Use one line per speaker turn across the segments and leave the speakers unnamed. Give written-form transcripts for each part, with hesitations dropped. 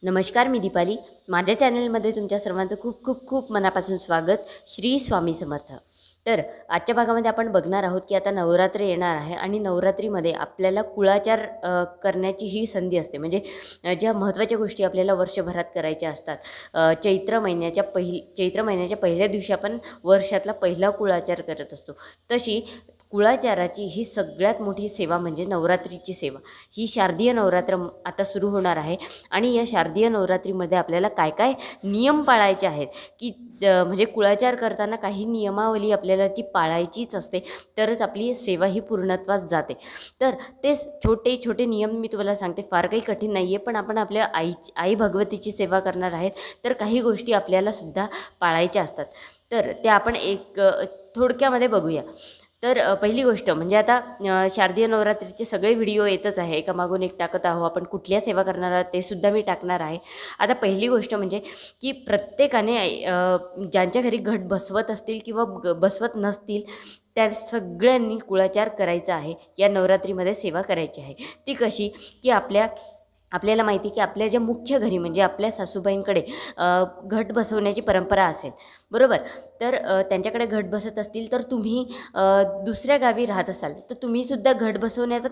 नमस्कार, मी दीपाली. माझ्या चॅनलमध्ये तुमच्या सर्वांचं खूप खूप खूप मनापासून स्वागत. श्री स्वामी समर्थ. तर आजच्या भागामध्ये आपण बघणार आहोत की आता नवरात्र येणार आहे आणि नवरात्रीमध्ये आपल्याला कुळाचार करण्याची ही संधी असते. म्हणजे ज्या महत्त्वाच्या गोष्टी आपल्याला वर्षभरात करायच्या असतात. चैत्र महिन्याच्या पहिल्या दिवशी आपण वर्षातला पहिला कुळाचार करत असतो. तशी कुळाचाराची ही सगळ्यात मोठी सेवा म्हणजे नवरात्रीची सेवा. ही शारदीय नवरात्र आता सुरू होणार आहे आणि या शारदीय नवरात्रीमध्ये आपल्याला काय काय नियम पाळायचे आहेत की म्हणजे कुळाचार करताना काही नियमावली आपल्याला ती पाळायचीच असते, तरच आपली सेवा ही पूर्णत्वास जाते. तर तेच छोटे छोटे नियम मी तुम्हाला सांगते. फार काही कठीण नाही आहे, पण आपण आपल्या आई भगवतीची सेवा करणार आहेत, तर काही गोष्टी आपल्याला सुद्धा पाळायच्या असतात. तर त्या आपण थोडक्यामध्ये बघूया. तर पहिली गोष्ट म्हणजे आता शारदीय नवरात्रीचे सगळे व्हिडिओ येतच आहे, एकामागून एक टाकत आहो. आपण कुठल्या सेवा करणार आहोत ते सुद्धा मी टाकणार आहे. आता पहिली गोष्ट म्हणजे की प्रत्येकाने ज्यांच्या घरी घट बसवत असतील किंवा बसवत नसतील त्या सगळ्यांनी कुळाचार करायचा आहे. या नवरात्रीमध्ये सेवा करायची आहे. ती कशी की आपल्याला माहिती की आपल्या ज्या मुख्य घरी म्हणजे आपल्या सासूबाईंकडे घट बसवण्याची परंपरा असेल, बरोबर. तर त्यांच्याकडे घट बसत असतील तर तुम्ही दुसऱ्या गावी राहत असाल तर तुम्हीसुद्धा घट बसवण्याचं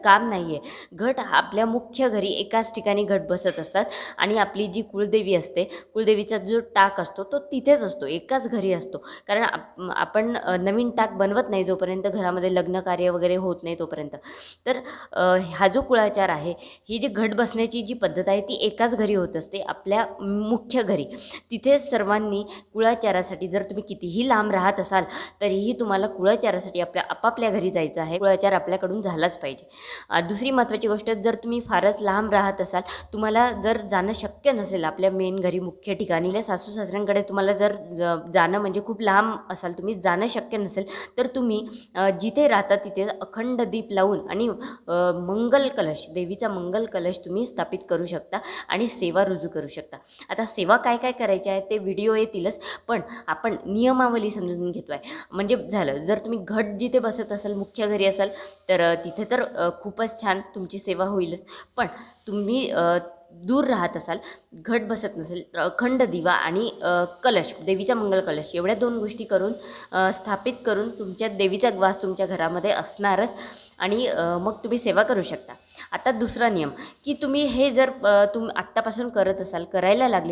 काम नाही आहे. घट आपल्या मुख्य घरी एकाच ठिकाणी घट बसत असतात आणि आपली जी कुळदेवी असते, कुळदेवीचा जो टाक असतो तो तिथेच असतो, एकाच घरी असतो. कारण आपण नवीन टाक बनवत नाही जोपर्यंत घरामध्ये लग्न कार्य वगैरे होत नाही तोपर्यंत. तर हा जो कुळाचार आहे, ही जी घट बसण्याची जी पद्धत आहे ती एकाच घरी होत असते, आपल्या मुख्य घरी. तिथेच सर्वांनी कुळाचारासाठी, जर तुम्ही कितीही लांब राहत असाल तरीही तुम्हाला कुळाचारासाठी आपापल्या घरी जायचं आहे. कुळाचार आपल्याकडून झालाच पाहिजे. दुसरी महत्त्वाची गोष्ट, जर तुम्ही फारच लांब राहत असाल, तुम्हाला जर जाणं शक्य नसेल आपल्या मेन घरी मुख्य ठिकाणी, सासू सासऱ्यांकडे तुम्हाला जर जाणं म्हणजे खूप लांब असाल, तुम्ही जाणं शक्य नसेल, तर तुम्ही जिथे राहता तिथे अखंड दीप लावून आणि मंगल कलश, देवीचा मंगल कलश तुम्ही स्थापित करू शकता आणि सेवा रुजू करू शकता. आता सेवा काय काय करायची आहे ते व्हिडिओ येतीलच, पण आपण नियमावली समजून घेतो आहे. म्हणजे झालं, जर तुम्ही घट जिथे बसत असाल, मुख्य घरी असाल, तर तिथे तर खूपच छान तुमची सेवा होईलच. पण तुम्ही दूर राहत असाल, घट बसत नसेल, तर अखंड दिवा आणि कलश, देवीचा मंगल कलश, एवढ्या दोन गोष्टी करून स्थापित करून तुमच्या देवीचा वास तुमच्या घरामध्ये असणारच आणि मग तुम्ही सेवा करू शकता. आता दुसरा नियम की तुम्ही हे जर आत्तापासून करत असाल,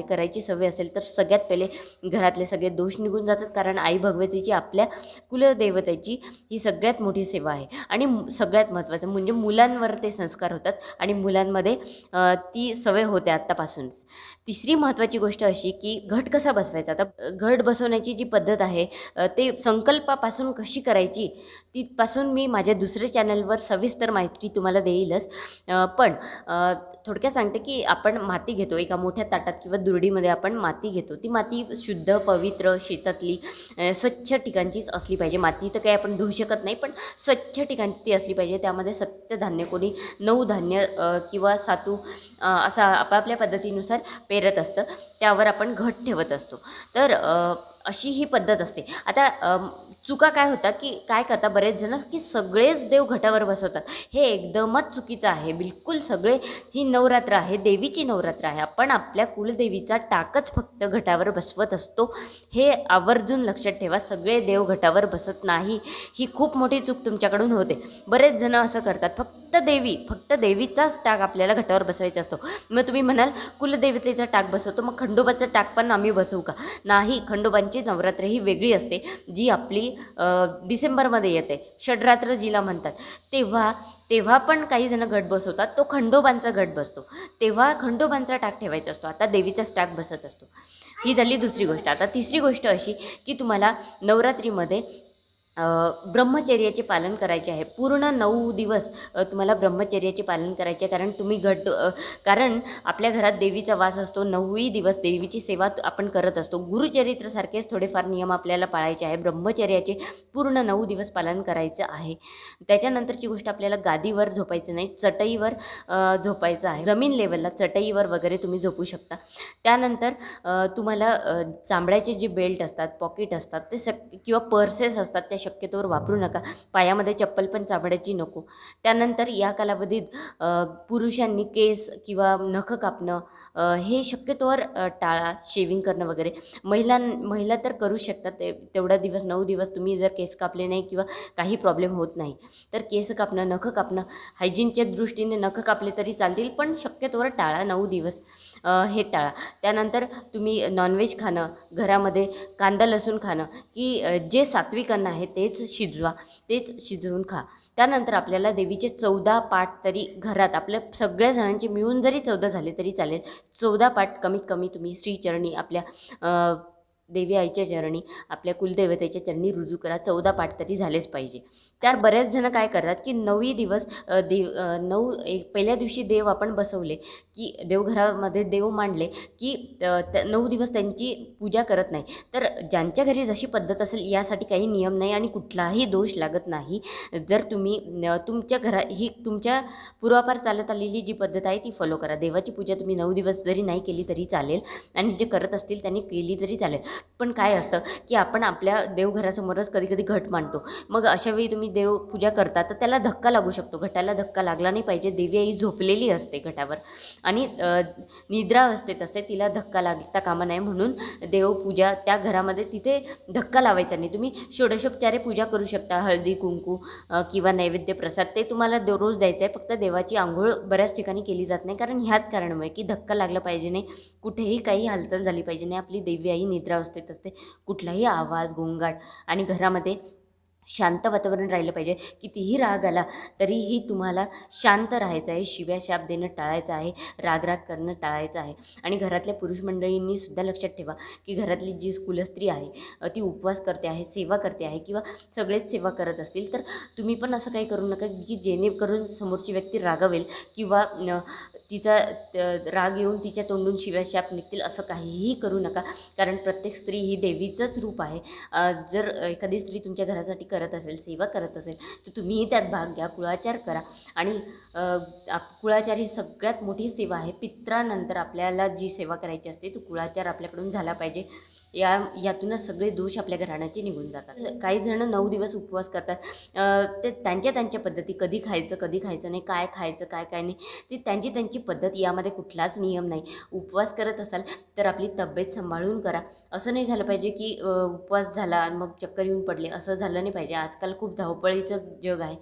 करायची सवय असेल, तर सगळ्यात पहिले घरातले सगळे दोष निघून जातात. कारण आई भगवतीची, आपल्या कुलदेवतेची ही सगळ्यात मोठी सेवा आहे आणि सगळ्यात महत्त्वाचं म्हणजे मुलांवर ते संस्कार होतात आणि मुलांमध्ये ती सवय होते आत्तापासूनच. तिसरी महत्त्वाची गोष्ट अशी की घट कसा बसवायचा. आता घट बसवण्याची जी पद्धत आहे ते संकल्पापासून कशी करायची तिथपासून मी माझ्या दुसऱ्या चॅनलवर सविस्तर माहिती तुम्हाला देईलच. पण थोडक्यात सांगते की आपण माती घेतो, एका मोठ्या ताटात किंवा दुरडीमध्ये आपण माती घेतो. ती माती शुद्ध, पवित्र, शेतातली, स्वच्छ ठिकाणचीच असली पाहिजे. माती तर काही आपण धुवू शकत नाही, पण स्वच्छ ठिकाणची ती असली पाहिजे. त्यामध्ये सत्यधान्य, कोणी 9 धान्य किंवा सातू असा आपापल्या पद्धतीनुसार पेरत असतं, त्यावर आपण घट ठेवत असतो. तर अशी ही पद्धत असते. आता चुका काय होतात की काय करता बरेच जण की सगळेच देव घटावर बसवतात. हे एकदमच चुकीचं आहे. बिलकुल सगळे, ही नवरात्र आहे, देवीची नवरात्र आहे. आपण आपल्या कुलदेवीचा टाकच फक्त घटावर बसवत असतो, हे आवर्जून लक्षात ठेवा. सगळे देव घटावर बसत नाही, ही खूप मोठी चूक तुमच्याकडून होते. बरेच जण असं करतात, फक्त देवीचाच टाक आपल्याला घटावर बसवायचा असतो. मग तुम्ही म्हणाल कुलदेवतेचा टाक बसवतो, मग खंडोबाचं टाक पण आम्ही बसवू का? नाही, खंडोबांची नवरात्र ही वेगळी असते, जी आपली डिसेंबरमध्ये येते, षडरात्र जिला म्हणतात. तेव्हा पण काही जण घट बसवतात, तो खंडोबांचा घट बसतो, तेव्हा खंडोबांचा टाक ठेवायचा असतो. आता देवीचाच टाक बसत असतो. ही झाली दुसरी गोष्ट. आता तिसरी गोष्ट अशी की तुम्हाला नवरात्रीमध्ये ब्रह्मचर्याचे पालन करायचे आहे. पूर्ण 9 दिवस तुम्हाला ब्रह्मचर्याचे पालन करायचे आहे. कारण तुम्ही कारण आपल्या घरात देवीचा वास असतो. 9ही दिवस देवीची सेवा आपण करत असतो. गुरुचरित्रसारखेच थोडेफार नियम आपल्याला पाळायचे आहे. ब्रह्मचर्याचे पूर्ण 9 दिवस पालन करायचं आहे. त्याच्यानंतरची गोष्ट, आपल्याला गादीवर झोपायचं नाही, चटईवर झोपायचं आहे. जमीन लेवलला चटईवर वगैरे तुम्ही झोपू शकता. त्यानंतर तुम्हाला चांबड्याचे जे बेल्ट असतात, पॉकेट असतात, ते किंवा पर्सेस असतात, त्या शक्यतोवर वापरू नका. पायामध्ये चप्पल पण चाबडायची नको. त्यानंतर या कालावधीत पुरुषांनी केस किंवा नखं कापणं हे शक्यतोवर टाळा. शेविंग करणं वगैरे महिला तर करू शकतात. तेवढा दिवस 9 दिवस तुम्ही जर केस कापले नाही किंवा काही प्रॉब्लेम होत नाही तर केस कापणं, नखं कापणं, हायजीनच्या दृष्टीने नखं कापले तरी चालतील, पण शक्यतोवर टाळा. 9 दिवस हे टाळा. त्यानंतर तुम्ही नॉनव्हेज खाणं, घरामध्ये कांदा लसूण खाणं, की जे सात्विक अन्न आहे तेच शिजवा, तेच शिजवून खा. त्यानंतर आपल्याला देवीचे 14 पाठ तरी घरात आपल्या सगळ्या जणांचे मिळून जरी 14 झाले तरी चालेल. 14 पाठ कमीत कमी तुम्ही श्रीचरणी आपल्या देवी आईच्या चरणी, आपल्या कुलदेवतेच्या चरणी रुजू करा. 14 पाठ तरी झालेच पाहिजे. त्या बरेच जण काय करतात की 9 दिवस पहिल्या दिवशी देव आपण बसवले की देवघरामध्ये देव मांडले की 9 दिवस त्यांची पूजा करत नाही. तर ज्यांच्या घरी जशी पद्धत असेल यासाठी काही नियम नाही आणि कुठलाही दोष लागत नाही. जर तुम्ही तुमच्या ही तुमच्या पूर्वापार चालत आलेली जी पद्धत आहे ती फॉलो करा. देवाची पूजा तुम्ही 9 दिवस जरी नाही केली तरी चालेल आणि जे करत असतील त्यांनी केली तरी चालेल. पण काय असतं की आपण आपल्या देवघरासमोरच कधी कधी घट मांडतो. मग अशावेळी तुम्ही देवपूजा करता तर त्याला धक्का लागू शकतो. घटाला धक्का लागला नाही पाहिजे. देवी आई झोपलेली असते घटावर आणि निद्रा अवस्थेत असते, तिला धक्का लागता कामा नये. म्हणून देवपूजा त्या घरामध्ये तिथे धक्का लावायचा नाही. तुम्ही षोडशोपचारे पूजा करू शकता. हळदी कुंकू किंवा नैवेद्य प्रसाद ते तुम्हाला रोज द्यायचं आहे. फक्त देवाची आंघोळ बऱ्याच ठिकाणी केली जात नाही, कारण ह्याच कारणामुळे की धक्का लागला पाहिजे नाही, कुठेही काही हालचाल झाली पाहिजे नाही. आपली देवी आई निद्रा अवस्थेत असते. कुठलाही आवाज, गोंगाट आणि घरामध्ये शांत वातावरण राहिलं पाहिजे. कितीही राग आला तरीही तुम्हाला शांत राहायचं आहे. शिव्या शाप देणं टाळायचं आहे. राग करणं टाळायचं आहे. आणि घरातल्या पुरुष मंडळींनी सुद्धा लक्षात ठेवा की घरातली जी कुलस्त्री आहे ती उपवास करते आहे, सेवा करते आहे किंवा सगळेच सेवा करत असतील तर तुम्ही पण असं काही करू नका की जेणेकरून समोरची व्यक्ती रागावेल किंवा तिचा राग येऊन तिच्या तोंडून शिव्या शाप निघतील. असं काहीही करू नका, कारण प्रत्येक स्त्री ही देवीचंच रूप आहे. जर एखादी स्त्री तुमच्या घरासाठी करत असेल, सेवा करत असेल तर तुम्हीही त्यात भाग घ्या, कुळाचार करा. आणि कुळाचार ही सगळ्यात मोठी सेवा आहे. पित्रानंतर आपल्याला जी सेवा करायची असते तो कुळाचार आपल्याकडून झाला पाहिजे. यातूनच सगळे दोष आपल्या घराण्याचे निघून जातात. काही जण 9 दिवस उपवास करतात. ते त्यांच्या पद्धती, कधी खायचं नाही, काय खायचं काय नाही, ती त्यांची पद्धत. यामध्ये कुठलाच नियम नाही. उपवास करत असाल तर आपली तब्येत सांभाळून करा. असं नाही झालं पाहिजे की उपवास झाला आणि मग चक्कर येऊन पडले, असं झालं नाही पाहिजे. आजकाल खूप धावपळीचं जग आहे.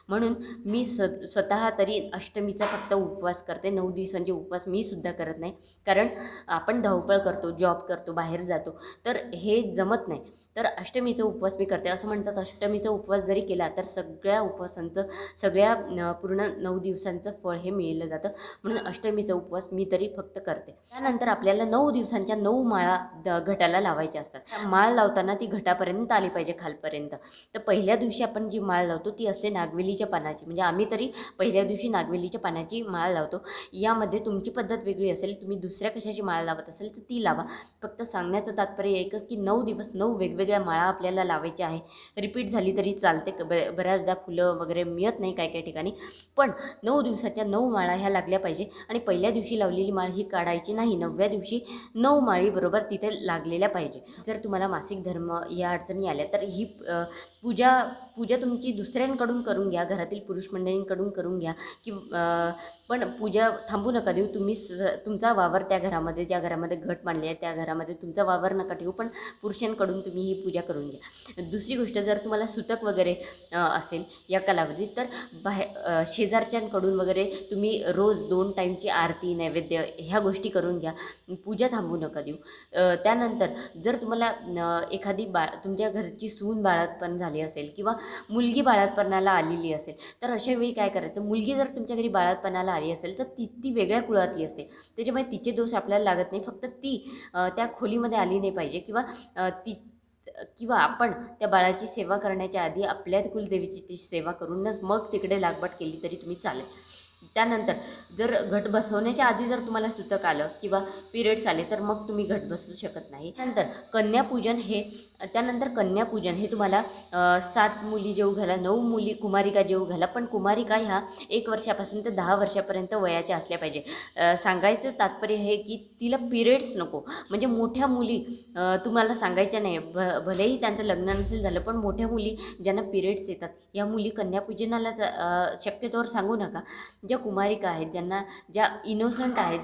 म्हणून मी स्वतः तरी अष्टमीचा फक्त उपवास करते. 9 दिवसांचे उपवास मी सुद्धा करत नाही, कारण आपण धावपळ करतो, जॉब करतो, बाहेर जातो, तर हे जमत नाही. तर अष्टमीचा उपवास मी करते. असं म्हणतात अष्टमीचा उपवास जरी केला तर सगळ्या उपवासांचं, सगळ्या पूर्ण 9 दिवसांचं फळ हे मिळलं जातं. म्हणून अष्टमीचा उपवास मी तरी फक्त करते. त्यानंतर आपल्याला 9 दिवसांच्या 9 माळा घटाला लावायच्या असतात. माळ लावताना ती घटापर्यंत आली पाहिजे, खालपर्यंत. तर पहिल्या दिवशी आपण जी माळ लावतो ती असते नागवेलीच्या पानाची. म्हणजे आम्ही तरी पहिल्या दिवशी नागवेलीच्या पानाची माळ लावतो. यामध्ये तुमची पद्धत वेगळी असेल, तुम्ही दुसऱ्या कशाची माळ लावत असेल तर ती लावा. फक्त सांगण्याचं तात्पर्य एकच की 9 दिवस 9 वेगवेगळ्या माळा आपल्याला लावायच्या आहे. रिपीट झाली तरी चालते. बऱ्याचदा फुलं वगैरे मिळत नाही काही ठिकाणी, पण 9 दिवसाच्या 9 माळा ह्या लागल्या पाहिजे. आणि पहिल्या दिवशी लावलेली माळ ही काढायची नाही. 9व्या दिवशी 9 माळी बरोबर तिथे लागलेल्या पाहिजे. जर तुम्हाला मासिक धर्म या अडचणी आल्या तर ही पूजा तुमची दुसऱ्यांकडून करून घ्या, घरातील पुरुष मंडळींकडून करून घ्या. की पण पूजा थांबू नका देऊ. तुम्ही तुमचा वावर त्या घरामध्ये, ज्या घरामध्ये घट मांडली आहे त्या घरामध्ये तुमचा वावर नका ठेवू, पण पुरुषांकडून तुम्ही ही पूजा करून घ्या. दुसरी गोष्ट, जर तुम्हाला सुतक वगैरे असेल या कालावधीत तर शेजारच्यांकडून वगैरे तुम्ही रोज 2 टाईमची आरती, नैवेद्य ह्या गोष्टी करून घ्या. पूजा थांबू नका देऊ. त्यानंतर जर तुम्हाला एखादी तुमच्या घरची सून बाळातपण झाली असेल किंवा मुलगी बाळातपणाला आलेली असेल तर अशा वेळी काय करायचं, मुलगी जर तुमच्या घरी बाळातपणाला आली असेल तर ती वेगळ्या कुळातली असते. त्याच्यामुळे तिचे दोष आपल्याला लागत नाही. फक्त ती त्या खोलीमध्ये आली नाही पाहिजे किंवा आपण त्या बाळाची सेवा करण्याच्या आधी आपल्या कुलदेवीची ती सेवा करूनच मग तिकडे लागबाट केली तरी तुम्ही चालेल. त्यानंतर जर घट बसवण्याच्या आधी जर तुम्हाला सुतक आलं किंवा पिरियड्स आले तर मग तुम्ही घट बसवू शकत नाही. त्यानंतर कन्यापूजन हे तुम्हाला 7 मुली जेऊ घाला, 9 मुली कुमारिका जेऊ घाला. पण कुमारिका ह्या 1 वर्षापासून ते 10 वर्षापर्यंत वयाच्या असल्या पाहिजे. सांगायचं तात्पर्य हे की तिला पिरियड्स नको. म्हणजे मोठ्या मुली तुम्हाला सांगायच्या नाही, भलेही त्यांचं लग्न नसेल झालं, पण मोठ्या मुली ज्यांना पिरियड्स येतात या मुली कन्यापूजनाला शक्यतोवर सांगू नका. ज्या कुमारिका आहेत, ज्या इनोसंट आहेत,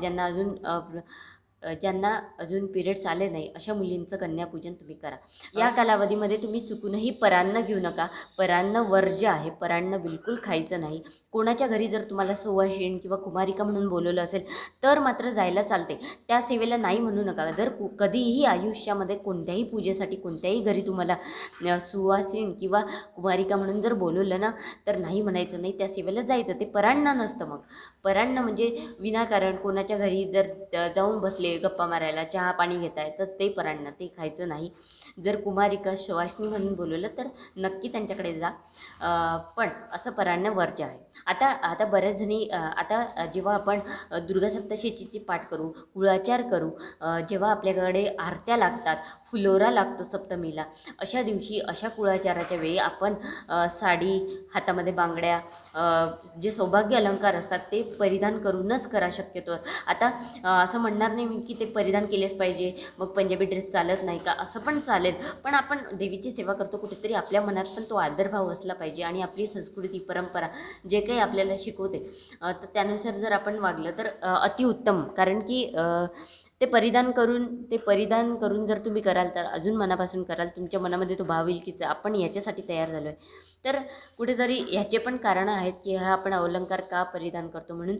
ज्यांना अजून पिरियड्स आले नाही, अशा मुलींचं कन्यापूजन तुम्ही करा. या कालावधीमध्ये तुम्ही चुकूनही परान्न घेऊ नका. परान्न वर्ज्य आहे, परान्न बिलकुल खायचं नाही. कोणाच्या घरी जर तुम्हाला सुवासिनी किंवा कुमारिका म्हणून बोलवलं असेल तर मात्र जायला चालते, त्या सेवेला नाही म्हणू नका. जर कधीही आयुष्यामध्ये कोणत्याही पूजेसाठी कोणत्याही घरी तुम्हाला सुवासिनी किंवा कुमारिका म्हणून जर बोलवलं ना तर नाही म्हणायचं नाही, त्या सेवेला जायचं. ते परान्न नसतं. मग परान्न म्हणजे विनाकारण कोणाच्या घरी जर जाऊन बसले गप्पा मारायला, चहा पाणी घेताय तर ते परान्न, ते खायचं नाही. जर कुमारिका सुवासिनी म्हणून बोलवलं तर नक्की त्यांच्याकडे जा, पण असं परान्न वर्ज्य आहे. आता बऱ्याच जणी आता जेव्हा आपण दुर्गा सप्तशतीची पाठ करू, कुळाचार करू, जेव्हा आपल्याकडे आरत्या लागतात, फुलोरा लागतो सप्तमीला, अशा दिवशी अशा कुळाचाराच्या वेळी आपण साडी, हातामध्ये बांगड्या, जे सौभाग्य अलंकार असतात ते परिधान करूनच करा शक्यतो. आता असं म्हणणार नाही मी की ते परिधान केलेच पाहिजे, मग पंजाबी ड्रेस चालत नाही का, असं पण चालेल. पण आपण देवीची सेवा करतो, कुठेतरी आपल्या मनात पण तो आदरभाव असला पाहिजे आणि आपली संस्कृती, परंपरा जे काही आपल्याला शिकवते तर त्यानुसार जर आपण वागलं तर अतिउत्तम. कारण की ते परिधान करून जर तुम्ही कराल तर अजून मनापासून कराल, तुमच्या मनामध्ये तो भाव येईल की आपण याच्यासाठी तयार झालो आहे. तर कुठेतरी ह्याचे पण कारणं आहेत की हा आपण अलंकार का परिधान करतो. म्हणून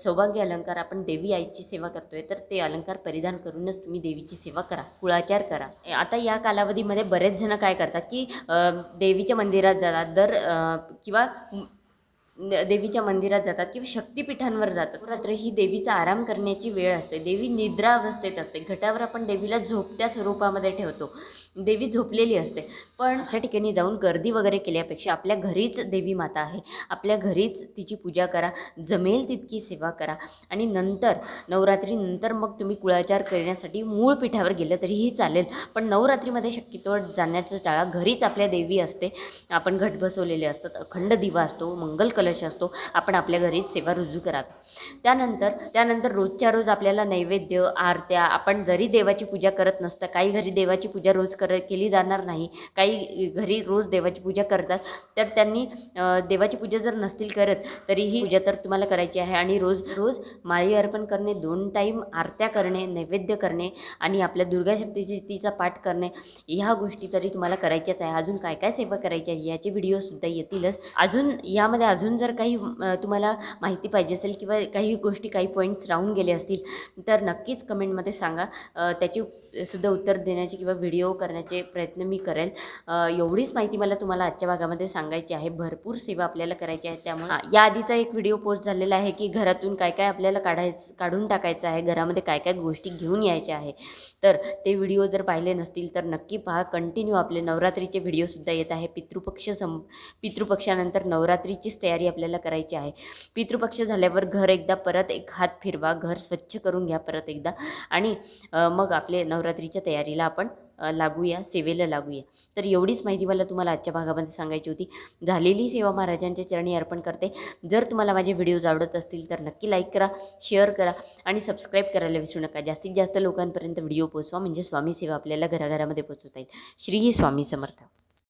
सौभाग्य अलंकार, आपण देवी आईची सेवा करतो आहे तर ते अलंकार परिधान करूनच तुम्ही देवीची सेवा करा, कुळाचार करा. आता या कालावधीमध्ये बरेच जण काय करतात की देवीच्या मंदिरात जातात, किंवा देवीच्या मंदिरात जातात किंवा शक्तिपीठांवर जातात. रात्र ही देवीचा आराम करण्याची वेळ असते. देवी निद्रा अवस्थेत असते. घटावर आपण देवीला झोपत्या स्वरूपामध्ये ठेवतो, देवी झोपलेली असते. पण अशा ठिकाणी जाऊन गर्दी वगैरे केल्यापेक्षा आपल्या घरीच देवी माता आहे, आपल्या घरीच तिची पूजा करा, जमेल तितकी सेवा करा. आणि नंतर नवरात्रीनंतर मग तुम्ही कुळाचार करण्यासाठी मूळ पीठावर गेलं तरीही चालेल, पण नवरात्रीमध्ये शक्यतो जाण्याचं टाळा. घरीच आपल्या देवी असते, आपण घट बसवलेले असतात, अखंड दिवा असतो, मंगल कलश असतो, आपण आपल्या घरीच सेवा रुजू करावी. त्यानंतर रोजच्या रोज आपल्याला नैवेद्य, आरत्या, आपण जरी देवाची पूजा करत नसतं, काही घरी देवाची पूजा रोज केली जाणार नाही, काही घरी रोज देवाची पूजा करतात, तर त्यांनी देवाची पूजा जर नसतील करत तरीही पूजा तर तुम्हाला करायची आहे. आणि रोज माळी अर्पण करणे, 2 टाईम आरत्या करणे, नैवेद्य करणे आणि आपल्या दुर्गा सप्तशतीचा पाठ करणे, ह्या गोष्टी तरी तुम्हाला करायच्याच आहे. अजून काय काय सेवा करायची आहे याचे व्हिडिओसुद्धा येतीलच. अजून जर काही तुम्हाला माहिती पाहिजे असेल किंवा काही गोष्टी, काही पॉईंट्स राहून गेले असतील तर नक्कीच कमेंटमध्ये सांगा. त्याची सुद्धा उत्तर देण्याचे किंवा व्हिडिओ करण्याचे प्रयत्न मी करेल. एवढीच माहिती मला तुम्हाला आजच्या भागामध्ये सांगायची आहे. भरपूर सेवा आपल्याला करायची आहे. त्यामुळे याआधीचा एक व्हिडिओ पोस्ट झालेला आहे की घरातून काय काय आपल्याला काढून टाकायचं आहे, घरामध्ये काय काय गोष्टी घेऊन यायच्या आहे. तर ते व्हिडिओ जर पाहिले नसतील तर नक्की पहा. कंटिन्यू आपले नवरात्रीचे व्हिडिओसुद्धा येत आहे. पितृपक्षानंतर नवरात्रीचीच तयारी आपल्याला करायची आहे. पितृपक्ष झाल्यावर घर एकदा परत एक हात फिरवा, घर स्वच्छ करून घ्या परत एकदा, आणि मग आपले नवरात्रीच्या तयारीला आपण सेवेला लागूया. तर एवढीच माहिती मला तुम्हाला आजच्या भागामध्ये सांगायची होती. झालेली सेवा महाराजांच्या चरणी अर्पण करते. जर तुम्हाला माझे व्हिडिओज आवडत असतील तर नक्की लाईक करा, शेअर करा आणि सबस्क्राईब करायला विसरू नका. जास्तीत जास्त लोकांपर्यंत व्हिडिओ पोचवा, म्हणजे स्वामी सेवा आपल्याला घराघरामध्ये पोचवता येईल. श्री स्वामी समर्थ.